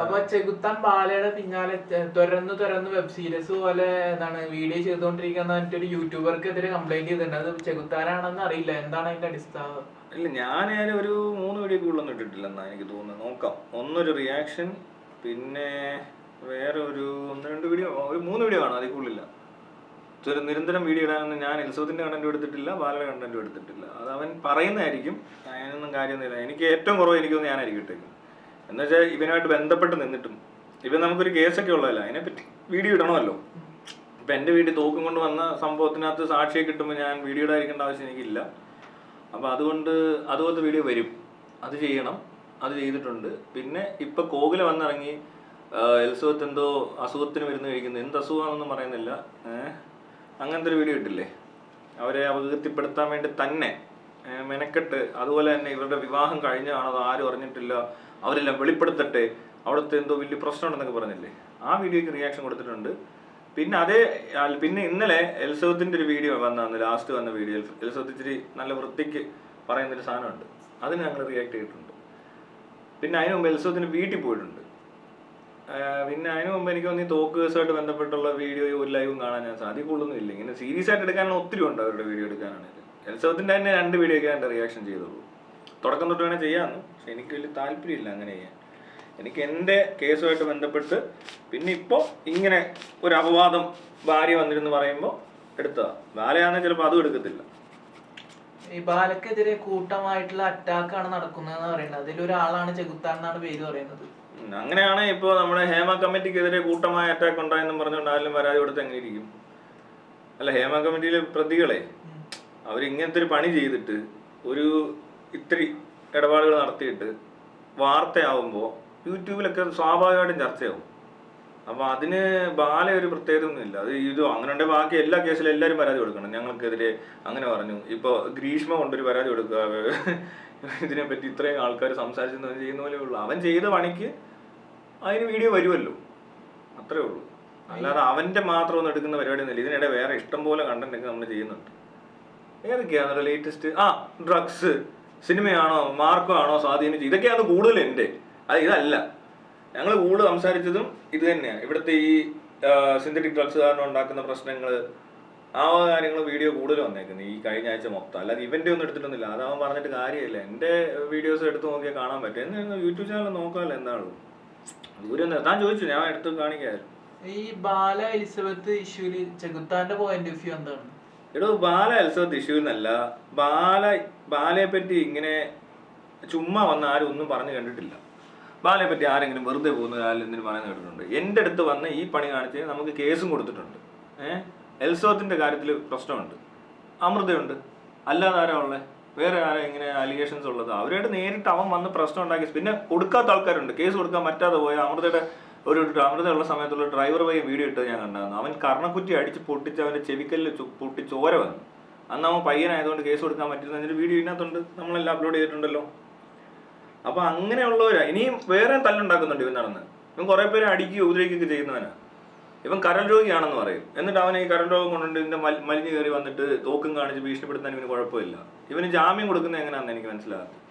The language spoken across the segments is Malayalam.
അപ്പൊ ചെകുത്താൻ ബാലയുടെ പിന്നാലെ തുരന്ന് വെബ് സീരീസ് പോലെ എന്താണ് വീഡിയോ ചെയ്തുകൊണ്ടിരിക്കുന്ന ഒരു യൂട്യൂബർക്കെതിരെ കംപ്ലൈന്റ് ചെയ്തിട്ടുണ്ട്. അത് ചെകുത്താനാണെന്ന് അറിയില്ല, എന്താണ് അതിന്റെ അടിസ്ഥാനം? ഇല്ല, ഞാൻ ഒരു 3 വീഡിയോ കൂടുതലൊന്നും ഇട്ടിട്ടില്ലെന്നാ എനിക്ക് തോന്നുന്നത്. നോക്കാം. ഒന്നൊരു റിയാക്ഷൻ, പിന്നെ വേറെ ഒരു 1-2 വീഡിയോ, ഒരു 3 വീഡിയോ കാണാം, അതിൽ കൂടുതലില്ല. ഒരു നിരന്തരം വീഡിയോ ഇടാനൊന്നും ഞാൻ എൽസവത്തിന്റെ കണ്ടന്റ് എടുത്തിട്ടില്ല, ബാലയുടെ കണ്ടന്റ് എടുത്തിട്ടില്ല. അത് അവൻ പറയുന്നതായിരിക്കും, അതിനൊന്നും കാര്യമൊന്നുമില്ല. എനിക്ക് ഏറ്റവും കുറവ് എനിക്കൊന്ന് ഞാനായിരിക്കും ഇട്ടേക്കും. എന്ന് വെച്ചാൽ ഇവനായിട്ട് ബന്ധപ്പെട്ട് നിന്നിട്ടും ഇവൻ നമുക്കൊരു കേസൊക്കെ ഉള്ളതല്ല, അതിനെപ്പറ്റി വീഡിയോ ഇടണമല്ലോ. ഇപ്പം എൻ്റെ വീട്ടിൽ തോക്കും കൊണ്ട് വന്ന സംഭവത്തിനകത്ത് സാക്ഷിയെ കിട്ടുമ്പോൾ ഞാൻ വീഡിയോ ഇടാതിരിക്കേണ്ട ആവശ്യം എനിക്കില്ല. അപ്പോൾ അതുപോലത്തെ വീഡിയോ വരും, അത് ചെയ്യണം, അത് ചെയ്തിട്ടുണ്ട്. പിന്നെ ഇപ്പം കോകില വന്നിറങ്ങി എൽസവത്ത് എന്തോ അസുഖത്തിന് മരുന്ന് കഴിക്കുന്നത്, എന്ത് അസുഖമാണെന്നൊന്നും പറയുന്നില്ല, അങ്ങനത്തെ ഒരു വീഡിയോ ഇട്ടില്ലേ, അവരെ അപകീർത്തിപ്പെടുത്താൻ വേണ്ടി തന്നെ മെനക്കെട്ട്. അതുപോലെ തന്നെ ഇവരുടെ വിവാഹം കഴിഞ്ഞാണോ അത് ആരും അറിഞ്ഞിട്ടില്ല, അവരെല്ലാം വെളിപ്പെടുത്തട്ടെ, അവിടുത്തെ എന്തോ വലിയ പ്രശ്നമുണ്ടെന്നൊക്കെ പറഞ്ഞില്ലേ, ആ വീഡിയോയ്ക്ക് റിയാക്ഷൻ കൊടുത്തിട്ടുണ്ട്. പിന്നെ ഇന്നലെ എൽസവത്തിൻ്റെ ഒരു വീഡിയോ വന്നു, ലാസ്റ്റ് വന്ന വീഡിയോ എൽസവത്ത് ഇച്ചിരി നല്ല വൃത്തിക്ക് പറയുന്നൊരു സാധനമുണ്ട്, അതിന് ഞങ്ങൾ റിയാക്ട് ചെയ്തിട്ടുണ്ട്. പിന്നെ അതിന് മുമ്പ് എൽസവത്തിന് വീട്ടിൽ പോയിട്ടുണ്ട്. പിന്നെ അതിന് മുമ്പ് എനിക്ക് തോന്നി തോക്ക് കേസുമായിട്ട് ബന്ധപ്പെട്ടുള്ള വീഡിയോ ഒരു ലൈവും കാണാൻ ഞാൻ സാധിക്കുള്ളൊന്നും ഇല്ല. ഇങ്ങനെ സീരിയസ് ആയിട്ട് എടുക്കാനുള്ള ഒത്തിരി ഉണ്ട് അവരുടെ വീഡിയോ എടുക്കാനാണെങ്കിൽ. എൽസവത്തിൻ്റെ തന്നെ 2 വീഡിയോ ഒക്കെ എൻ്റെ റിയാക്ഷൻ ചെയ്തുള്ളൂ. തുടക്കം തൊട്ട് വേണേൽ ചെയ്യാമെന്ന്, പക്ഷെ എനിക്ക് വലിയ താല്പര്യമില്ല അങ്ങനെ ചെയ്യാൻ. എനിക്ക് എൻ്റെ കേസുമായിട്ട് ബന്ധപ്പെട്ട് പിന്നെ ഇപ്പോൾ ഇങ്ങനെ ഒരു അപവാദം ഭാര്യ വന്നിരുന്ന് പറയുമ്പോൾ എടുത്തതാ. ബാലയാണെങ്കിൽ ചിലപ്പോൾ അതും എടുക്കത്തില്ല. ഈ ബാലക്കെതിരെ കൂട്ടമായിട്ടുള്ള അറ്റാക്കാണ് നടക്കുന്നതെന്ന് പറയുന്നത്, അതിലൊരാളാണ് ചെകുത്താൻ എന്നാണ് പേര് പറയുന്നത്. അങ്ങനെയാണ് ഇപ്പോൾ നമ്മുടെ ഹേമ കമ്മിറ്റിക്കെതിരെ കൂട്ടമായ അറ്റാക്ക് ഉണ്ടായെന്നും പറഞ്ഞുകൊണ്ട് ആരും പരാതി കൊടുത്ത് എങ്ങനെ ഇരിക്കും? അല്ല, ഹേമ കമ്മിറ്റിയിലെ പ്രതികളെ അവരിങ്ങനത്തെ ഒരു പണി ചെയ്തിട്ട് ഇത്തിരി ഇടപാടുകൾ നടത്തിയിട്ട് വാർത്തയാവുമ്പോൾ യൂട്യൂബിലൊക്കെ സ്വാഭാവികമായിട്ടും ചർച്ചയാവും. അപ്പോൾ അതിന് ബാല ഒരു പ്രത്യേകത ഒന്നുമില്ല. അത് അങ്ങനെ ഉണ്ടെങ്കിൽ ബാക്കി എല്ലാ കേസിലും എല്ലാവരും പരാതി കൊടുക്കണം, ഞങ്ങൾക്കെതിരെ അങ്ങനെ പറഞ്ഞു. ഇപ്പോൾ ഗ്രീഷ്മ കൊണ്ടൊരു പരാതി കൊടുക്കുക, ഇതിനെപ്പറ്റി ഇത്രയും ആൾക്കാർ സംസാരിച്ചു ചെയ്യുന്ന പോലെ ഉള്ളൂ. അവൻ ചെയ്ത പണിക്ക് അതിന് വീഡിയോ വരുമല്ലോ, അത്രേ ഉള്ളൂ. അല്ലാതെ അവൻ്റെ മാത്രം ഒന്നും എടുക്കുന്ന പരിപാടി ഒന്നുമില്ല. ഇതിനിടെ വേറെ ഇഷ്ടം പോലെ കണ്ടന്റ് ഒക്കെ നമ്മൾ ചെയ്യുന്നുണ്ട്. ഏതൊക്കെയാണ് ലേറ്റസ്റ്റ്? ഡ്രഗ്സ്, സിനിമയാണോ, മാർക്കോ ആണോ സ്വാധീനിച്ചു, ഇതൊക്കെയാണ് കൂടുതൽ എൻ്റെ. ഇതല്ല ഞങ്ങൾ കൂടുതൽ സംസാരിച്ചതും ഇത് തന്നെയാണ്. ഇവിടുത്തെ ഈ സിന്തറ്റിക് ഡ്രഗ്സ് കാരണം ഉണ്ടാക്കുന്ന പ്രശ്നങ്ങൾ, ആ കാര്യങ്ങൾ വീഡിയോ കൂടുതൽ വന്നേക്കുന്നത് ഈ കഴിഞ്ഞ ആഴ്ച മൊത്തം. അല്ലാതെ ഇവൻ്റെ ഒന്നും എടുത്തിട്ടൊന്നുമില്ല, അതവൻ പറഞ്ഞിട്ട് കാര്യമില്ല. എൻ്റെ വീഡിയോസ് എടുത്ത് നോക്കിയാൽ കാണാൻ പറ്റും. എന്ന് യൂട്യൂബ് ചാനൽ നോക്കാമല്ലോ, എന്താണുള്ളൂ. ദൂരം താൻ ചോദിച്ചു, ഞാൻ എടുത്ത് കാണിക്കായിരുന്നു. ഈ ബാല എലിസബത്ത് ഇഷ്യൂല് ചെകുത്താന്റെ പോയിന്റ് ഓഫ് വ്യൂ എന്താണ്? ബാല എലിസബത്ത് ഇഷ്യൂ എന്നല്ല, ബാലയെ പറ്റി ഇങ്ങനെ ചുമ്മാ വന്ന ആരും ഒന്നും പറഞ്ഞു കണ്ടിട്ടില്ല. ബാലയെ പറ്റി ആരെങ്കിലും വെറുതെ പോകുന്ന ആരും എന്തിനും പറയുന്നത് കേട്ടിട്ടുണ്ട്? എൻ്റെ അടുത്ത് വന്ന് ഈ പണി കാണിച്ച് നമുക്ക് കേസും കൊടുത്തിട്ടുണ്ട്. എൽസവത്തിൻ്റെ കാര്യത്തിൽ പ്രശ്നമുണ്ട്, അമൃതയുണ്ട്, അല്ലാതെ ആരാ ഉള്ളത്? വേറെ ആരാ ഇങ്ങനെ അലിഗേഷൻസ് ഉള്ളത്? അവരോട് നേരിട്ട് അവൻ വന്ന് പ്രശ്നം ഉണ്ടാക്കി. പിന്നെ കൊടുക്കാത്ത ആൾക്കാരുണ്ട്, കേസ് കൊടുക്കാൻ പറ്റാതെ പോയ അമൃതയുള്ള സമയത്തുള്ള ഡ്രൈവർ വഴി വീഡിയോ ഇട്ടത് ഞാൻ കണ്ടായിരുന്നു. അവൻ കർണക്കുറ്റി അടിച്ച് പൊട്ടിച്ച് അവൻ്റെ ചെവിക്കല്ല് പൊട്ടി ചോര വന്നു. അന്ന് അവൻ പയ്യനായതുകൊണ്ട് കേസ് കൊടുക്കാൻ പറ്റുന്നതിൻ്റെ വീഡിയോ ഇതിനകത്തുണ്ട്, നമ്മളെല്ലാം അപ്ലോഡ് ചെയ്തിട്ടുണ്ടല്ലോ. അപ്പോൾ അങ്ങനെയുള്ളവരാ. ഇനിയും വേറെ തല്ലുണ്ടാക്കുന്നുണ്ട് ഇവൻ നടന്ന്. ഇവൻ കുറേ പേരെ അടിക്കുകയോ ഉപദ്രവിക്കുകയൊക്കെ ചെയ്യുന്നവനാ. ഇവൻ കരൾ രോഗിയാണെന്ന് പറയും, എന്നിട്ട് അവൻ ഈ കരൾ രോഗം കൊണ്ടുണ്ട് ഇതിൻ്റെ മലിഞ്ഞ് കയറി വന്നിട്ട് തോക്കും കാണിച്ച് ഭീഷണിപ്പെടുത്താൻ ഇവന് കുഴപ്പമില്ല. ഇവന് ജാമ്യം കൊടുക്കുന്നത് എങ്ങനെയാണെന്ന് എനിക്ക് മനസ്സിലാകാത്തത്.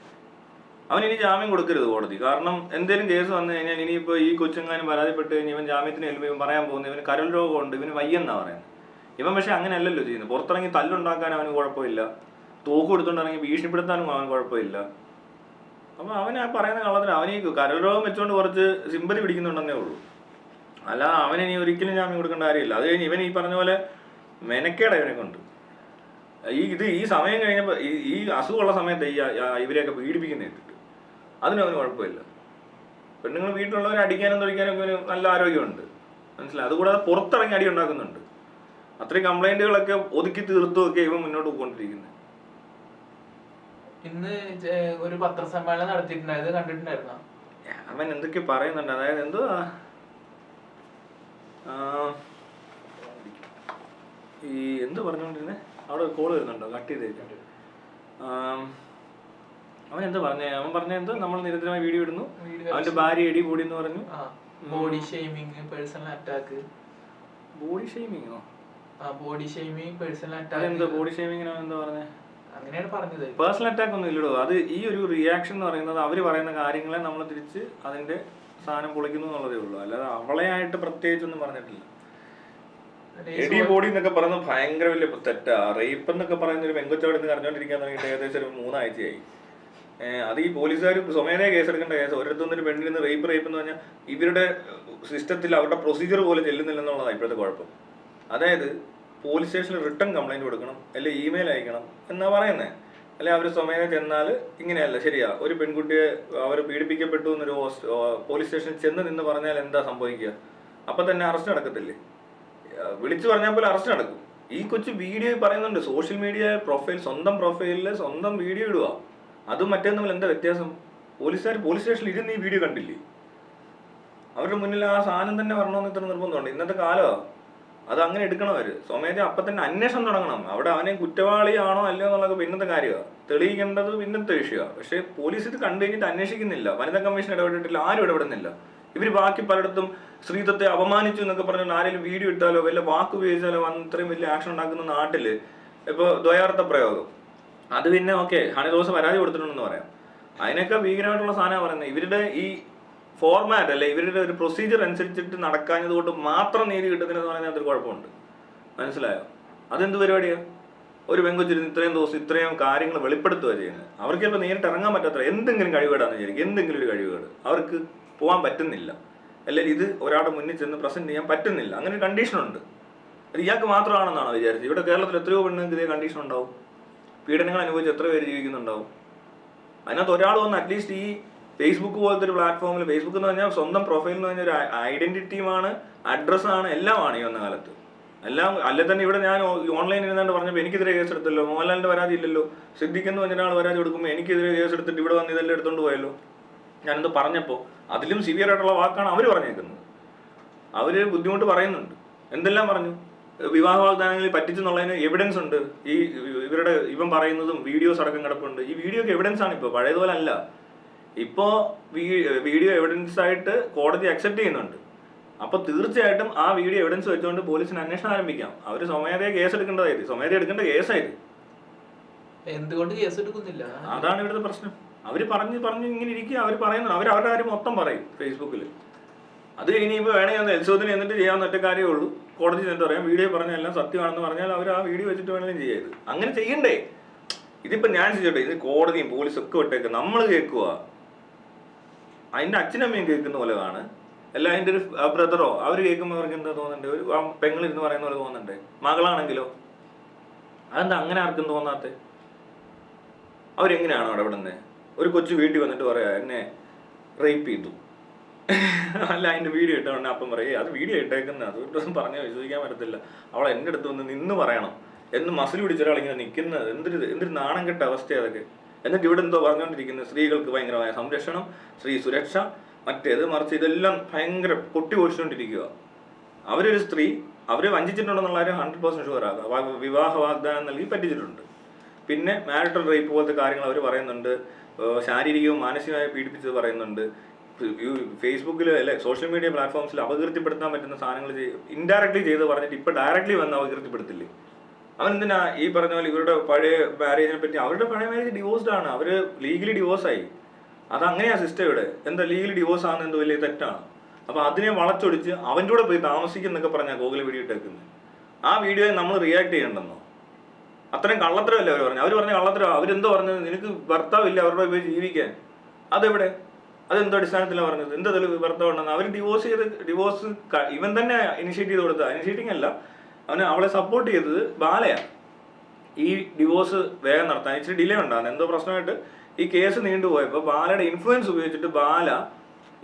അവനിനി ജാമ്യം കൊടുക്കരുത് കോടതി. കാരണം എന്തെങ്കിലും കേസ് വന്നു കഴിഞ്ഞാൽ ഇനിയിപ്പോൾ ഈ കൊച്ചെങ്ങാനും പരാതിപ്പെട്ട് കഴിഞ്ഞ് ഇവൻ ജാമ്യത്തിന് ചെല്ലുമ്പോൾ ഇവൻ പറയാൻ പോകുന്നത് ഇവന് കരൾ രോഗമുണ്ട്, ഇവന് വയ്യെന്നാണ് പറയുന്നത്. ഇവൻ പക്ഷേ അങ്ങനെയല്ലല്ലോ ചെയ്യുന്നത്. പുറത്തിറങ്ങി തല്ലുണ്ടാക്കാൻ അവന് കുഴപ്പമില്ല, തോക്ക് കൊടുത്തുകൊണ്ടിറങ്ങി ഭീഷണിപ്പെടുത്താനും അവന് കുഴപ്പമില്ല. അപ്പോൾ അവൻ ആ പറയുന്ന കള്ളത്തിന് അവനീ കരൾ രോഗം വെച്ചുകൊണ്ട് കുറച്ച് സിമ്പതി പിടിക്കുന്നുണ്ടെന്നേ ഉള്ളൂ. അല്ല, അവനിനി ഒരിക്കലും ജാമ്യം കൊടുക്കേണ്ട കാര്യമില്ല. അത് കഴിഞ്ഞ് ഇവൻ ഈ പറഞ്ഞ പോലെ മെനക്കേടാണ് ഇവനെ കൊണ്ട്. ഈ സമയം കഴിഞ്ഞപ്പോൾ ഈ അസുഖമുള്ള സമയത്ത് ഇവരെയൊക്കെ പീഡിപ്പിക്കുന്ന ഇട്ടിട്ട് അതിനും അവന് കുഴപ്പമില്ല. പെണ്ണുങ്ങൾ വീട്ടിലുള്ളവരെ അടിക്കാനും തൊഴിക്കാനും ഒക്കെ അവന് നല്ല ആരോഗ്യമുണ്ട്, മനസ്സിലായി. അതുകൂടാതെ പുറത്തിറങ്ങി അടി ഉണ്ടാക്കുന്നുണ്ട്. അത്രയും കംപ്ലൈൻറ്റുകളൊക്കെ ഒതുക്കി തീർത്തുമൊക്കെ ഇവൻ മുന്നോട്ട് പോയിക്കൊണ്ടിരിക്കുന്നത്. ഇന്ന് ഒരു പത്രസമ്മേളനം നടത്തിയിട്ടുണ്ടായത് കണ്ടിട്ടുണ്ടായിരുന്നോ? അവൻ എന്തൊക്കെ പറയുന്നുണ്ട്, അതായത് എന്തുവാ ഈ എന്ത് പറഞ്ഞുകൊണ്ടിരുന്നേ? അവിടെ കോള് വരുന്നുണ്ടോ? കട്ട് ചെയ്തേക്കും. അവൻ എന്താ പറഞ്ഞേ? അവൻ പറഞ്ഞ എന്തോ നമ്മൾ നിരന്തരമായി വീഡിയോ ഇടുന്നു, അവന്റെ ഭാര്യ എടി കൂടി എന്ന് പറഞ്ഞു. Body shaming, personal attack. Body ഷെയ്മിങ്ങോ? Body shaming, personal attack. എന്തോ ബോഡി ഷെയ്മിങ്ങിനോ എന്താ പറഞ്ഞേ? അങ്ങനെയാണ് പറഞ്ഞത്. പേഴ്സണൽ അറ്റാക്ക് ഒന്നും ഇല്ലടോ. അത് ഈ ഒരു റിയാക്ഷൻ എന്ന് പറയുന്നത് അവർ പറയുന്ന കാര്യങ്ങളെ നമ്മൾ തിരിച്ച് അതിന്റെ സാധനം പൊളിക്കുന്നു എന്നുള്ളതേ ഉള്ളൂ. അല്ലാതെ അവളെയായിട്ട് പ്രത്യേകിച്ചൊന്നും പറഞ്ഞിട്ടില്ല. എടി ബോഡി എന്നൊക്കെ പറയുന്നത് ഭയങ്കര വലിയ തെറ്റാ. റേപ്പ് എന്നൊക്കെ പറയുന്ന ഒരു പെങ്കൊച്ചോടെ നിന്ന് കരഞ്ഞോണ്ടിരിക്കാൻ തുടങ്ങിയിട്ട് ഏകദേശം ഒരു 3 ആഴ്ചയായി. അത് ഈ പോലീസുകാർ സ്വമേധയാ കേസെടുക്കേണ്ട കേസ്. ഒരിടത്തുനിന്നൊരു പെണ്ണിൽ നിന്ന് റേപ്പ് എന്ന് പറഞ്ഞാൽ ഇവരുടെ സിസ്റ്റത്തിൽ അവരുടെ പ്രൊസീജിയർ പോലെ ചെല്ലുന്നില്ലെന്നുള്ളതാണ് ഇപ്പോഴത്തെ കുഴപ്പം. അതായത് പോലീസ് സ്റ്റേഷനിൽ റിട്ടേൺ കംപ്ലൈന്റ് കൊടുക്കണം, അല്ലെങ്കിൽ ഇമെയിൽ അയക്കണം എന്നാ പറയുന്നത്. അല്ലെ അവർ സ്വമേധ ചെന്നാൽ ഇങ്ങനെയല്ല. ശരിയാ, ഒരു പെൺകുട്ടിയെ അവർ പീഡിപ്പിക്കപ്പെട്ടു എന്നൊരു പോലീസ് സ്റ്റേഷനിൽ ചെന്ന് നിന്ന് പറഞ്ഞാൽ എന്താ സംഭവിക്കുക? അപ്പൊ തന്നെ അറസ്റ്റ് നടക്കത്തില്ലേ? വിളിച്ചു പറഞ്ഞാൽ പോലെ അറസ്റ്റ് നടക്കും. ഈ കൊച്ചു വീഡിയോ പറയുന്നുണ്ട്, സോഷ്യൽ മീഡിയ പ്രൊഫൈൽ, സ്വന്തം പ്രൊഫൈലിൽ സ്വന്തം വീഡിയോ ഇടുക. അതും മറ്റേതും തമ്മിൽ എന്താ വ്യത്യാസം? പോലീസുകാർ പോലീസ് സ്റ്റേഷനിൽ ഇരുന്ന് ഈ വീഡിയോ കണ്ടില്ലേ? അവരുടെ മുന്നിൽ ആ സാധനം തന്നെ വരണമെന്ന് ഇത്ര നിർബന്ധമുണ്ട്. ഇന്നത്തെ കാലമാണ് അത്. അങ്ങനെ എടുക്കണം അവർ സ്വമേധ. അപ്പം തന്നെ അന്വേഷണം തുടങ്ങണം. അവിടെ അവനെ കുറ്റവാളിയാണോ അല്ലയോ എന്നുള്ളത് പിന്നത്തെ കാര്യമാണ്, തെളിയിക്കേണ്ടത് പിന്നത്തെ വിഷയമാണ്. പക്ഷേ പോലീസ് ഇത് കണ്ടു കഴിഞ്ഞിട്ട് അന്വേഷിക്കുന്നില്ല. വനിതാ കമ്മീഷൻ ഇടപെട്ടിട്ടില്ല, ആരും ഇടപെടുന്നില്ല. ഇവർ ബാക്കി പലയിടത്തും സ്ത്രീത്വത്തെ അപമാനിച്ചു എന്നൊക്കെ പറഞ്ഞാൽ ആരെങ്കിലും വീഡിയോ ഇട്ടാലോ വല്ല വാക്ക് ഉപയോഗിച്ചാലോ വന്ന് ഇത്രയും വലിയ ആക്ഷൻ ഉണ്ടാക്കുന്ന നാട്ടിൽ ഇപ്പോൾ ദ്വയാർത്ഥ പ്രയോഗം, അത് പിന്നെ ഓക്കെ ഹണിദോസ് പരാതി കൊടുത്തിട്ടുണ്ടെന്ന് പറയാം. അതിനൊക്കെ ഭീകരമായിട്ടുള്ള സാധനമാണ് പറയുന്നത്. ഇവരുടെ ഈ ഫോർമാറ്റ് അല്ലെ, ഇവരുടെ ഒരു പ്രൊസീജിയർ അനുസരിച്ചിട്ട് നടക്കാഞ്ഞത് കൊണ്ട് മാത്രം നീതി കിട്ടുന്നതെന്ന് പറയുന്നത് അതൊരു കുഴപ്പമുണ്ട്. മനസ്സിലായോ? അതെന്ത് പരിപാടിയാണ്? ഒരു പെങ്കൊച്ചിരുന്ന് ഇത്രയും ദിവസം ഇത്രയും കാര്യങ്ങൾ വെളിപ്പെടുത്തുക ചെയ്യുന്നത്. അവർക്ക് ചിലപ്പോൾ നേരിട്ട് ഇറങ്ങാൻ പറ്റാത്ത എന്തെങ്കിലും കഴിവുകേടാന്ന് വിചാരിക്കും. എന്തെങ്കിലും ഒരു കഴിവുകേട് അവർക്ക് പോകാൻ പറ്റുന്നില്ല, അല്ലെങ്കിൽ ഇത് ഒരാളുടെ മുന്നിൽ ചെന്ന് പ്രസന്റ് ചെയ്യാൻ പറ്റുന്നില്ല. അങ്ങനെ ഒരു കണ്ടീഷനുണ്ട്. അത് ഇയാൾക്ക് മാത്രമാണെന്നാണോ വിചാരിച്ചത്? ഇവിടെ കേരളത്തിൽ എത്രയോ പെണ്ണുങ്ങൾക്ക് ഇതേ കണ്ടീഷൻ ഉണ്ടാവും. പീഡനങ്ങൾ അനുഭവിച്ച് എത്ര പേര് ജീവിക്കുന്നുണ്ടാവും. അതിനകത്ത് ഒരാൾ വന്ന് അറ്റ്ലീസ്റ്റ് ഈ ഫേസ്ബുക്ക് പോലത്തെ ഒരു പ്ലാറ്റ്ഫോമിൽ, ഫേസ്ബുക്ക് എന്ന് പറഞ്ഞാൽ സ്വന്തം പ്രൊഫൈൽ എന്ന് പറഞ്ഞാൽ ഒരു ഐഡന്റിറ്റിയുമാണ്, അഡ്രസ്സാണ്, എല്ലാമാണ് ഈ വന്ന കാലത്ത്. എല്ലാം അല്ലെ തന്നെ ഇവിടെ ഞാൻ ഓൺലൈനിൽ ഇരുന്നാണ്ട് പറഞ്ഞപ്പോൾ എനിക്കെതിരെ കേസെടുത്തല്ലോ. മോഹൻലാലിന്റെ പരാതി ഇല്ലല്ലോ. സിദ്ദിഖെന്ന് പറഞ്ഞ ഒരാൾ പരാതി കൊടുക്കുമ്പോൾ എനിക്കെതിരെ കേസെടുത്തിട്ട് ഇവിടെ വന്ന് ഇതെല്ലാം എടുത്തോണ്ട് പോയല്ലോ. ഞാനെന്ത് പറഞ്ഞപ്പോൾ അതിലും സിവിയർ ആയിട്ടുള്ള വാക്കാണ് അവർ പറഞ്ഞേക്കുന്നത്. അവർ ബുദ്ധിമുട്ട് പറയുന്നുണ്ട്. എന്തെല്ലാം പറഞ്ഞു? വിവാഹ വാഗ്ദാനങ്ങളിൽ പറ്റിച്ചെന്നുള്ളതിന് എവിഡൻസ് ഉണ്ട്. ഇവൻ പറയുന്നതും വീഡിയോസ് അടക്കം കിടപ്പുണ്ട്. ഈ വീഡിയോക്ക് എവിഡൻസ് ആണ്. ഇപ്പോൾ പഴയതുപോലെ അല്ല. ഇപ്പോൾ വീഡിയോ എവിഡൻസ് ആയിട്ട് കോടതി അക്സെപ്റ്റ് ചെയ്യുന്നുണ്ട്. അപ്പോൾ തീർച്ചയായിട്ടും ആ വീഡിയോ എവിഡൻസ് വെച്ചുകൊണ്ട് പോലീസിന് അന്വേഷണം ആരംഭിക്കാം. അവർ സ്വമേധയാ കേസ് എടുക്കേണ്ടതായിരുന്നു. സ്വമേധയാ എടുക്കേണ്ട കേസായിരുന്നു. എന്തുകൊണ്ട് കേസ് എടുക്കുന്നില്ല? അതാണ് ഇവിടുത്തെ പ്രശ്നം. അവർ പറഞ്ഞ് ഇങ്ങനെ ഇരിക്കുക. അവർ പറയുന്നുണ്ട്. അവരുടെ കാര്യം മൊത്തം പറയും ഫേസ്ബുക്കിൽ. അത് ഇനിയിപ്പോൾ വേണമെങ്കിൽ എൽസോദിന് എന്നിട്ട് ചെയ്യാവുന്ന ഒറ്റ കാര്യമേ ഉള്ളൂ. കോടതി എന്നിട്ട് പറയാം വീഡിയോ പറഞ്ഞെല്ലാം സത്യമാണെന്ന് പറഞ്ഞാൽ അവർ ആ വീഡിയോ വെച്ചിട്ട് വേണമെങ്കിലും ചെയ്യരുത്. അങ്ങനെ ചെയ്യണ്ടേ? ഇതിപ്പോൾ ഞാൻ ചെയ്യട്ടെ, ഇത് കോടതിയും പോലീസും ഒക്കെ വിട്ടേക്ക് നമ്മൾ കേൾക്കുക. അതിൻ്റെ അച്ഛനമ്മയും കേൾക്കുന്ന പോലെ ആണ്. അല്ല അതിൻ്റെ ഒരു ബ്രദറോ അവർ കേൾക്കുമ്പോൾ അവർക്ക് എന്താ തോന്നുന്നുണ്ട്? ഒരു പെങ്ങളിരുന്ന് പറയുന്ന പോലെ തോന്നുന്നുണ്ട്. മകളാണെങ്കിലോ അതെന്താ അങ്ങനെ ആർക്കും തോന്നാത്ത? അവരെങ്ങനെയാണോ ഇടപെടുന്നത്? ഒരു കൊച്ചു വീട്ടിൽ വന്നിട്ട് പറയാ എന്നെ റേപ്പ് ചെയ്തു, അല്ല അതിൻ്റെ വീഡിയോ ഇട്ടോണ്ട് അപ്പം പറയും അത് വീഡിയോ ഇട്ടേക്കുന്നത്, അതുകൊണ്ടൊന്നും പറഞ്ഞാൽ വിശ്വസിക്കാൻ പറ്റത്തില്ല. അവൾ എൻ്റെ അടുത്ത് വന്ന് നിന്ന് പറയണം എന്ന് മസിൽ പിടിച്ച ഒരാളിങ്ങനെ നിൽക്കുന്നത് എന്തൊരു നാണം കെട്ട അവസ്ഥയാണ് അതൊക്കെ. എന്നിട്ട് ഇവിടെ എന്തോ പറഞ്ഞുകൊണ്ടിരിക്കുന്നത് സ്ത്രീകൾക്ക് ഭയങ്കരമായ സംരക്ഷണം, സ്ത്രീ സുരക്ഷ, മറ്റേത് മറിച്ച് ഇതെല്ലാം ഭയങ്കര പൊട്ടിപ്പൊഴിച്ചുകൊണ്ടിരിക്കുക. അവരൊരു സ്ത്രീ അവരെ വഞ്ചിച്ചിട്ടുണ്ടെന്നുള്ള കാര്യം 100% ഷുവറാക്കുക. വിവാഹ വാഗ്ദാനം നൽകി പറ്റിച്ചിട്ടുണ്ട്. പിന്നെ മാരിറ്റൽ റേപ്പ് പോലത്തെ കാര്യങ്ങൾ അവർ പറയുന്നുണ്ട്. ശാരീരികവും മാനസികമായി പീഡിപ്പിച്ചത് പറയുന്നുണ്ട്. ഫേസ്ബുക്കിൽ അല്ലെ സോഷ്യൽ മീഡിയ പ്ലാറ്റ്ഫോംസിൽ അപകീർത്തിപ്പെടുത്താൻ പറ്റുന്ന സാധനങ്ങൾ ഇൻഡയറക്ട്ലി ചെയ്ത് പറഞ്ഞിട്ട് ഇപ്പം ഡയറക്ട്ലി വന്ന് അപകീർത്തിപ്പെടുത്തില്ലേ? അവനെന്തിനാ ഈ പറഞ്ഞ പോലെ ഇവരുടെ പഴയ മാരേജിനെ പറ്റി? അവരുടെ പഴയ മാരേജ് ഡിവോഴ്സ്ഡ് ആണ്. അവർ ലീഗലി ഡിവോഴ്സായി. അതങ്ങനെയാ സിസ്റ്റം ഇവിടെ. എന്താ ലീഗലി ഡിവോഴ്സ് ആണെന്ന് എന്തോ വലിയ തെറ്റാണ്. അപ്പോൾ അതിനെ വളച്ചൊടിച്ച് അവൻ്റെ കൂടെ പോയി താമസിക്കുന്നൊക്കെ പറഞ്ഞാൽ ഗൂഗിൾ വീഡിയോ ഇട്ടേക്കുന്നത്. ആ വീഡിയോയെ നമ്മൾ റിയാക്ട് ചെയ്യണ്ടെന്നോ? അത്രയും കള്ളത്തരമല്ലേ അവർ പറഞ്ഞു? അവർ പറഞ്ഞ കള്ളത്തരം. അവരെന്തോ പറഞ്ഞത്? നിനക്ക് ഭർത്താവില്ല അവരുടെ പോയി ജീവിക്കാൻ. അതെവിടെ? അതെന്തോ അടിസ്ഥാനത്തിലാണ് പറഞ്ഞത്? എന്താ ഭർത്താവ് ഉണ്ടെന്ന്? അവർ ഡിവോഴ്സ് ഇവൻ തന്നെ ഇനിഷ്യേറ്റ് ചെയ്ത് കൊടുത്ത ഇനിഷ്യേറ്റിംഗ് അല്ല, അവളെ സപ്പോർട്ട് ചെയ്തത് ബാലയാണ്. ഈ ഡിവോഴ്സ് വേഗം നടത്താൻ ഇച്ചിരി ഡിലേ ഉണ്ടാകുന്നത് എന്തോ പ്രശ്നമായിട്ട് ഈ കേസ് നീണ്ടുപോയപ്പോൾ ബാലയുടെ ഇൻഫ്ലുവൻസ് ഉപയോഗിച്ചിട്ട് ബാല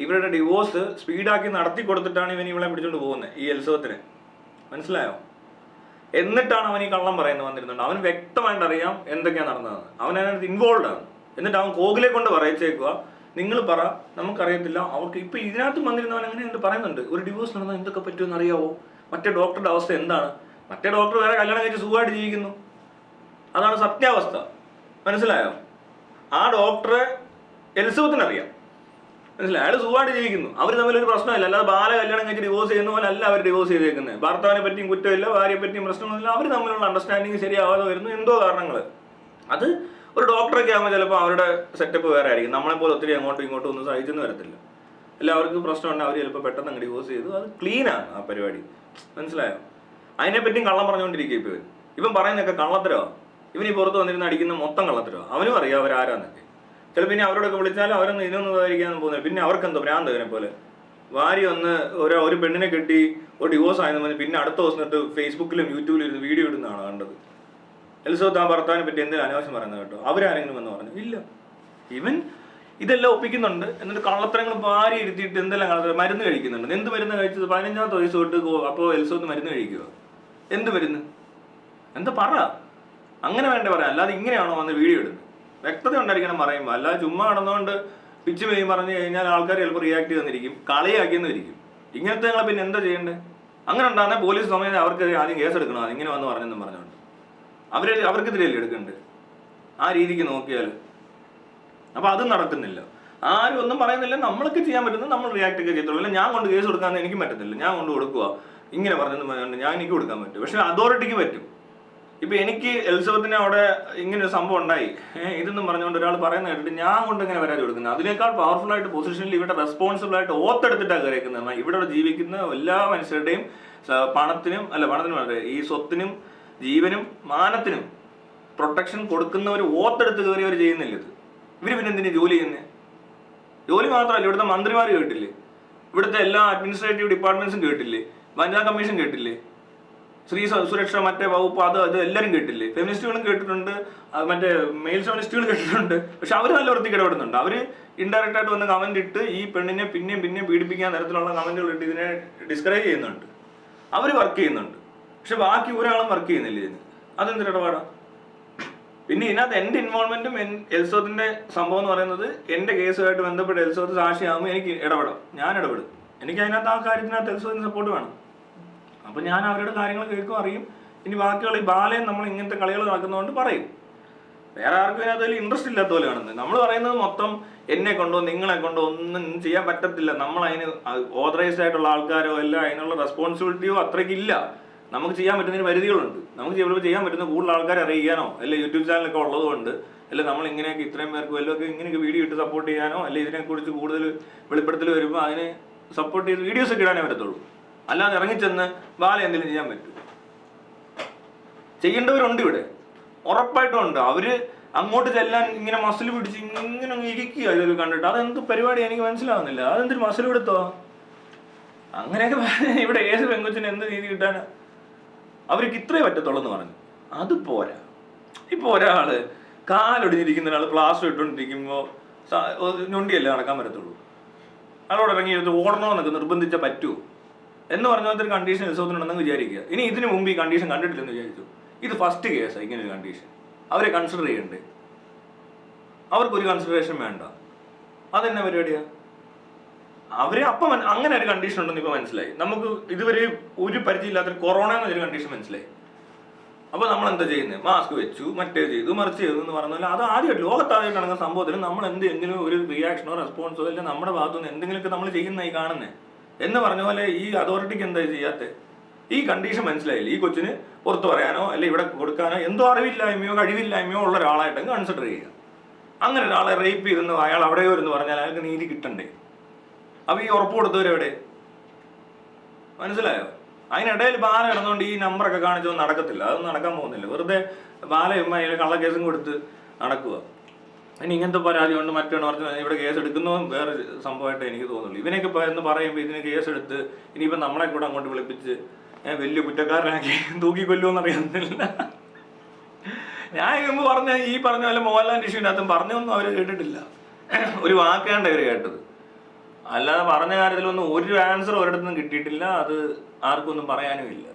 ഇവരുടെ ഡിവോഴ്സ് സ്പീഡാക്കി നടത്തി കൊടുത്തിട്ടാണ് ഇവൻ ഇവളെ പിടിച്ചോണ്ട് പോകുന്നത്, ഈ എൽസവത്തിനെ. മനസ്സിലായോ? എന്നിട്ടാണ് അവൻ ഈ കള്ളം പറയുന്നത് വന്നിരുന്നുണ്ട്. അവന് വ്യക്തമായിട്ട് അറിയാം എന്തൊക്കെയാണ് നടന്നതെന്ന്. അവൻ അതിനകത്ത് ഇൻവോൾവ് ആണ്. എന്നിട്ട് അവൻ കോകിലെ കൊണ്ട് പറയിച്ചേക്കുക, നിങ്ങൾ പറ, നമുക്കറിയത്തില്ല. അവർക്ക് ഇപ്പൊ ഇതിനകത്ത് വന്നിരുന്നവൻ അങ്ങനെ എന്ത് പറയുന്നുണ്ട്? ഒരു ഡിവോഴ്സ് നടന്നാൽ എന്തൊക്കെ പറ്റുമെന്ന് അറിയാവോ? മറ്റേ ഡോക്ടറുടെ അവസ്ഥ എന്താണ്? മറ്റേ ഡോക്ടർ വേറെ കല്യാണം കഴിച്ച് സുഖമായിട്ട് ജീവിക്കുന്നു. അതാണ് സത്യാവസ്ഥ. മനസ്സിലായോ? ആ ഡോക്ടറെ എലിസബത്തിനറിയാം. മനസ്സിലായി? അയാൾ സുഖമായിട്ട് ജീവിക്കുന്നു. അവർ തമ്മിലൊരു പ്രശ്നമില്ല. അല്ലാതെ ബാല കല്യാണം കഴിച്ച് ഡിവോഴ്സ് ചെയ്യുന്ന പോലെ അല്ല അവർ ഡിവോഴ്സ് ചെയ്തേക്കുന്നത്. ഭർത്താവിനെ പറ്റിയും കുറ്റമില്ല, ഭാര്യയെ പറ്റിയും പ്രശ്നമൊന്നുമില്ല. അവർ തമ്മിലുള്ള അണ്ടർസ്റ്റാൻഡിങ് ശരിയാവാതെ വരുന്നു, എന്തോ കാരണങ്ങൾ. അത് ഒരു ഡോക്ടറൊക്കെ ആകുമ്പോൾ ചിലപ്പോൾ അവരുടെ സെറ്റപ്പ് വേറെ ആയിരിക്കും. നമ്മളെപ്പോലെ ഒത്തിരി അങ്ങോട്ടും ഇങ്ങോട്ടും ഒന്നും സഹിച്ചെന്ന് വരത്തില്ല. അല്ല അവർക്ക് പ്രശ്നമുണ്ട്, അവർ ചിലപ്പോൾ പെട്ടെന്ന് അങ്ങ് ഡിവോഴ്സ് ചെയ്തു. അത് ക്ലീനാണ് ആ പരിപാടി, മനസ്സിലായോ? അതിനെപ്പറ്റിയും കള്ളം പറഞ്ഞുകൊണ്ടിരിക്കുക ഇവൻ പറയുന്നതൊക്കെ കള്ളത്തരോ. ഇവൻ ഈ പുറത്ത് വന്നിരുന്ന് അടിക്കുന്ന മൊത്തം കള്ളത്തരോ. അവനും അറിയാം അവരാരാന്നൊക്കെ. ചിലപ്പോൾ പിന്നെ അവരോടൊക്കെ വിളിച്ചാലും അവരൊന്നും ഇതിനൊന്നും ഇതായിരിക്കാൻ പോകുന്നില്ല. പിന്നെ അവർക്കെന്തോ ഭ്രാന്തവനെ പോലെ ഭാര്യ ഒന്ന് ഒരു പെണ്ണിനെ കെട്ടി ഒരു ഡിവോഴ്സ് ആയെന്ന് പറഞ്ഞ് പിന്നെ അടുത്ത ദിവസം തൊട്ട് ഫേസ്ബുക്കിലും യൂട്യൂബിലും ഇരുന്ന് വീഡിയോ ഇടുന്നതാണ് കണ്ടത്. എലിസബത്ത് ആ ഭർത്താവിനെ പറ്റി എന്തെങ്കിലും അനാവശ്യം പറയുന്നത് കേട്ടോ. അവരാരെങ്കിലും എന്ന് പറഞ്ഞു ഇല്ല. ഇവൻ ഇതെല്ലാം ഒപ്പിക്കുന്നുണ്ട്. എന്നിട്ട് കള്ളത്തരങ്ങൾ ഭാര്യ ഇരുത്തിയിട്ട് എന്തെല്ലാം കള്ളത്തരം മരുന്ന് കഴിക്കുന്നുണ്ട്. എന്ത് മരുന്ന് കഴിച്ചത്? 15ാമത്തെ വയസ്സ് തൊട്ട് അപ്പോൾ എലിസബത്ത് മരുന്ന് കഴിക്കുക. എന്ത് മരുന്ന്? എന്താ പറ, അങ്ങനെ വേണ്ട പറയാം. അല്ലാതെ ഇങ്ങനെയാണോ വന്ന് വീഡിയോ ഇടുന്നത്? വ്യക്തത ഉണ്ടായിരിക്കണം പറയുമ്പോൾ. അല്ലാതെ ചുമ്മാ നടന്നുകൊണ്ട് പിച്ച് മെയ്യും പറഞ്ഞു കഴിഞ്ഞാൽ ആൾക്കാർ ചിലപ്പോൾ റിയാക്ട് ചെയ്തെന്നിരിക്കും, കളിയാക്കിയെന്നിരിക്കും. ഇങ്ങനത്തെ നിങ്ങളെ പിന്നെ എന്താ ചെയ്യേണ്ടത്? അങ്ങനെ ഉണ്ടാകുന്ന പോലീസ് സമയത്ത് അവർക്ക് ആദ്യം കേസ് എടുക്കണം. അതിങ്ങനെ വന്ന് പറഞ്ഞെന്നും പറഞ്ഞുകൊണ്ട് അവർക്കെതിരെയല്ലേ എടുക്കേണ്ടത് ആ രീതിക്ക് നോക്കിയാൽ. അപ്പം അതും നടക്കുന്നില്ല, ആരും ഒന്നും പറയുന്നില്ല. നമ്മളൊക്കെ ചെയ്യാൻ പറ്റുന്നത് നമ്മൾ റിയാക്ട് ഒക്കെ ചെയ്യത്തുള്ളൂ. അല്ല ഞാൻ കൊണ്ട് കേസ് കൊടുക്കാൻ എനിക്കും പറ്റത്തില്ല, ഞാൻ കൊണ്ട് കൊടുക്കുക ഇങ്ങനെ പറഞ്ഞെന്ന് പറഞ്ഞുകൊണ്ട് ഞാൻ എനിക്ക് കൊടുക്കാൻ പറ്റും. പക്ഷെ അതോറിറ്റിക്ക് പറ്റും. ഇപ്പൊ എനിക്ക് എലിസബത്തിന് അവിടെ ഇങ്ങനെ ഒരു സംഭവം ഉണ്ടായി ഇതെന്നും പറഞ്ഞുകൊണ്ട് ഒരാൾ പറയുന്ന കേട്ടിട്ട് ഞാൻ കൊണ്ട് ഇങ്ങനെ വരാതി കൊടുക്കുന്നത്. അതിനേക്കാൾ പവർഫുൾ ആയിട്ട് പൊസിഷനിൽ ഇവിടെ റെസ്പോൺസിബിൾ ആയിട്ട് ഓത്തെടുത്തിട്ടാണ് കയറിക്കുന്നത്. ഇവിടെ ജീവിക്കുന്ന എല്ലാ മനുഷ്യരുടെയും പണത്തിനും ഈ സ്വത്തിനും ജീവനും മാനത്തിനും പ്രൊട്ടക്ഷൻ കൊടുക്കുന്നവർ ഓത്തെടുത്ത് കയറിയവർ ചെയ്യുന്നില്ല ഇത്. ഇവർ പിന്നെ എന്തിനാ ജോലി ചെയ്യുന്നത്? ജോലി മാത്രമല്ല, ഇവിടുത്തെ മന്ത്രിമാർ കേട്ടില്ലേ, ഇവിടുത്തെ എല്ലാ അഡ്മിനിസ്ട്രേറ്റീവ് ഡിപ്പാർട്ട്മെന്റ്സും കേട്ടില്ലേ, വനിതാ കമ്മീഷൻ കേട്ടില്ലേ, സ്ത്രീ സുരക്ഷ മറ്റേ വകുപ്പ് അത് എല്ലാവരും കേട്ടില്ലേ, ഫെമിനിസ്റ്റുകളും കേട്ടിട്ടുണ്ട്, മറ്റേ മെയിൽ ഫെമിനിസ്റ്റുകൾ കേട്ടിട്ടുണ്ട്. പക്ഷെ അവർ നല്ല വൃത്തിക്ക് ഇടപെടുന്നുണ്ട്. അവർ ഇൻഡയറക്റ്റ് ആയിട്ട് വന്ന് കമന്റ് ഇട്ട് ഈ പെണ്ണിനെ പിന്നെയും പീഡിപ്പിക്കാൻ തരത്തിലുള്ള കമന്റുകൾ ഇട്ട് ഇതിനെ ഡിസ്കറേജ് ചെയ്യുന്നുണ്ട്. അവർ വർക്ക് ചെയ്യുന്നുണ്ട്. പക്ഷെ ബാക്കി ഒരാളും വർക്ക് ചെയ്യുന്നില്ല ഇതിന്. അതെന്തൊരു ഇടപാടാ? പിന്നെ ഇതിനകത്ത് എൻ്റെ ഇൻവോൾവ്മെന്റും എലിസബത്തിന്റെ സംഭവം എന്ന് പറയുന്നത് എൻ്റെ കേസുമായിട്ട് ബന്ധപ്പെട്ട് എലിസബത്ത് സാക്ഷിയാകുമ്പോൾ എനിക്ക് ഇടപെടാം, ഞാൻ ഇടപെടും. എനിക്ക് അതിനകത്ത് ആ കാര്യത്തിനകത്ത് എലിസബത്തിന് സപ്പോർട്ട് വേണം. അപ്പൊ ഞാൻ അവരുടെ കാര്യങ്ങൾ കേൾക്കും, അറിയും. ഇനി ബാക്കിയുള്ള ഈ ബാലയും നമ്മൾ ഇങ്ങനത്തെ കളികൾ നടക്കുന്നതുകൊണ്ട് പറയും. വേറെ ആർക്കും ഇതിനകത്ത് ഇൻട്രസ്റ്റ് ഇല്ലാത്ത പോലെ കാണുന്നത്. നമ്മൾ പറയുന്നത് മൊത്തം എന്നെ കൊണ്ടോ നിങ്ങളെ കൊണ്ടോ ഒന്നും ചെയ്യാൻ പറ്റത്തില്ല, നമ്മൾ അതിന് ഓതറൈസ്ഡ് ആയിട്ടുള്ള ആൾക്കാരോ എല്ലാം അതിനുള്ള റെസ്പോൺസിബിലിറ്റിയോ അത്രയ്ക്കില്ല. നമുക്ക് ചെയ്യാൻ പറ്റുന്നതിന് പരിധികളുണ്ട്. നമുക്ക് ചിലപ്പോൾ ചെയ്യാൻ പറ്റുന്ന കൂടുതൽ ആൾക്കാരെ അറിയിക്കാനോ അല്ലെ യൂട്യൂബ് ചാനലൊക്കെ ഉള്ളതുകൊണ്ട് അല്ലെ നമ്മൾ ഇങ്ങനെയൊക്കെ ഇത്രയും പേർക്ക് വല്ലതൊക്കെ ഇങ്ങനെയൊക്കെ വീഡിയോ ഇട്ട് സപ്പോർട്ട് ചെയ്യാനോ അല്ലെ ഇതിനെക്കുറിച്ച് കൂടുതൽ വെളിപ്പെടുത്തൽ വരുമ്പോൾ അതിനെ സപ്പോർട്ട് ചെയ്ത് വീഡിയോസ് ഒക്കെ ഇടാനേ പറ്റത്തുള്ളൂ. അല്ലാതെ ഇറങ്ങിച്ചെന്ന് ബാല എന്തെങ്കിലും ചെയ്യാൻ പറ്റും? ചെയ്യേണ്ടവരുണ്ട് ഇവിടെ, ഉറപ്പായിട്ടും ഉണ്ട്. അവര് അങ്ങോട്ട് ചെല്ലാൻ ഇങ്ങനെ മസിൽ പിടിച്ച് ഇങ്ങനെ ഇരിക്കുക ഇതൊക്കെ കണ്ടിട്ട്. അതെന്ത് പരിപാടി എനിക്ക് മനസ്സിലാവുന്നില്ല. അതെന്തൊരു മസിൽ പിടുത്തോ? അങ്ങനെയൊക്കെ ഇവിടെ ഏത് പെങ്കൊച്ചിന് എന്ത് രീതി കിട്ടാനാ? അവർക്ക് ഇത്രേ പറ്റത്തുള്ളൂ എന്ന് പറഞ്ഞു. അത് പോരാ. ഇപ്പൊ ഒരാള് കാലൊടിഞ്ഞിരിക്കുന്ന ഒരാൾ പ്ലാസ്റ്റർ ഇട്ടുകൊണ്ടിരിക്കുമ്പോൾ ഞൊണ്ടിയല്ലേ നടക്കാൻ പറ്റത്തുള്ളൂ. അയാളോട് ഇറങ്ങി ഓടണമെന്നൊക്കെ നിർബന്ധിച്ചാൽ പറ്റുമോ എന്ന് പറഞ്ഞ പോലത്തെ ഒരു കണ്ടീഷൻ എലിസബത്തിനുണ്ടെന്ന് വിചാരിക്കുക. ഇനി ഇതിനു മുമ്പ് ഈ കണ്ടീഷൻ കണ്ടിട്ടില്ലെന്ന് വിചാരിച്ചു. ഇത് ഫസ്റ്റ് കേസാണ് ഇങ്ങനെ ഒരു കണ്ടീഷൻ. അവരെ കൺസിഡർ ചെയ്യണ്ടേ? അവർക്കൊരു കൺസിഡറേഷൻ വേണ്ട. അതെന്നെ പരിപാടിയാ? അവര് അപ്പം അങ്ങനെ ഒരു കണ്ടീഷൻ ഉണ്ടെന്ന് ഇപ്പൊ മനസ്സിലായി. നമുക്ക് ഇതുവരെ ഒരു പരിചയമില്ലാത്തൊരു കൊറോണ എന്നൊരു കണ്ടീഷൻ മനസ്സിലായി. അപ്പൊ നമ്മൾ എന്താ ചെയ്യുന്നത്? മാസ്ക് വെച്ചു, മറ്റേ ചെയ്തു, മറിച്ച് ചെയ്തു എന്ന് പറഞ്ഞാൽ അത് ആദ്യമായിട്ട് ലോകത്താദ്യമായിട്ട് നടക്കുന്ന സംഭവത്തിൽ നമ്മൾ എന്തെങ്കിലും ഒരു റിയാക്ഷനോ റെസ്പോൺസോ അല്ലെങ്കിൽ നമ്മുടെ ഭാഗത്തുനിന്ന് എന്തെങ്കിലുമൊക്കെ നമ്മൾ ചെയ്യുന്നതായി കാണുന്നത് എന്ന് പറഞ്ഞ പോലെ ഈ അതോറിറ്റിക്ക് എന്താ ചെയ്യാത്ത? ഈ കണ്ടീഷൻ മനസ്സിലായില്ല. ഈ കൊച്ചിന് പുറത്ത് പറയാനോ അല്ലെ ഇവിടെ കൊടുക്കാനോ എന്തോ അറിവില്ലായ്മയോ കഴിവില്ലായ്മയോ ഉള്ള ഒരാളായിട്ട് കൺസിഡർ ചെയ്യുക. അങ്ങനെ ഒരാളെ റേപ്പ് ചെയ്തെന്ന് അയാൾ അവിടെയോ എന്ന് പറഞ്ഞാൽ അയാൾക്ക് നീതി കിട്ടണ്ടേ? അപ്പൊ ഈ ഉറപ്പ് കൊടുത്തവരെവിടെ? മനസ്സിലായോ? അതിനിടയിൽ ബാല ഇടന്നുകൊണ്ട് ഈ നമ്പറൊക്കെ കാണിച്ചൊന്നും നടക്കത്തില്ല. അതൊന്നും നടക്കാൻ പോകുന്നില്ല. വെറുതെ ബാലയും അതിൽ കള്ളക്കേസും കൊടുത്ത് നടക്കുക. ഇനി ഇങ്ങനത്തെ പരാതി കൊണ്ട് മറ്റൊന്ന് പറഞ്ഞ് ഇവിടെ കേസ് എടുക്കുന്നതും വേറെ സംഭവമായിട്ട് എനിക്ക് തോന്നുള്ളൂ. ഇവനൊക്കെ എന്ന് പറയുമ്പോൾ ഇതിന് കേസ് എടുത്ത് ഇനിയിപ്പോൾ നമ്മളെ കൂടെ അങ്ങോട്ട് വിളിപ്പിച്ച് വലിയ കുറ്റക്കാരനാക്കി തൂക്കിക്കൊല്ലുമെന്ന് അറിയുന്നില്ല. ഞാൻ മുമ്പ് ഈ പറഞ്ഞ പോലെ മോഹൻലാൽ ഇഷ്യൂവിനകത്തും പറഞ്ഞൊന്നും അവർ കേട്ടിട്ടില്ല. ഒരു വാക്കാണ്ട് അവർ കേട്ടത്. അല്ലാതെ പറഞ്ഞ കാര്യത്തിലൊന്നും ഒരു ആൻസർ ഒരിടത്തുനിന്നും കിട്ടിയിട്ടില്ല. അത് ആർക്കൊന്നും പറയാനും ഇല്ല.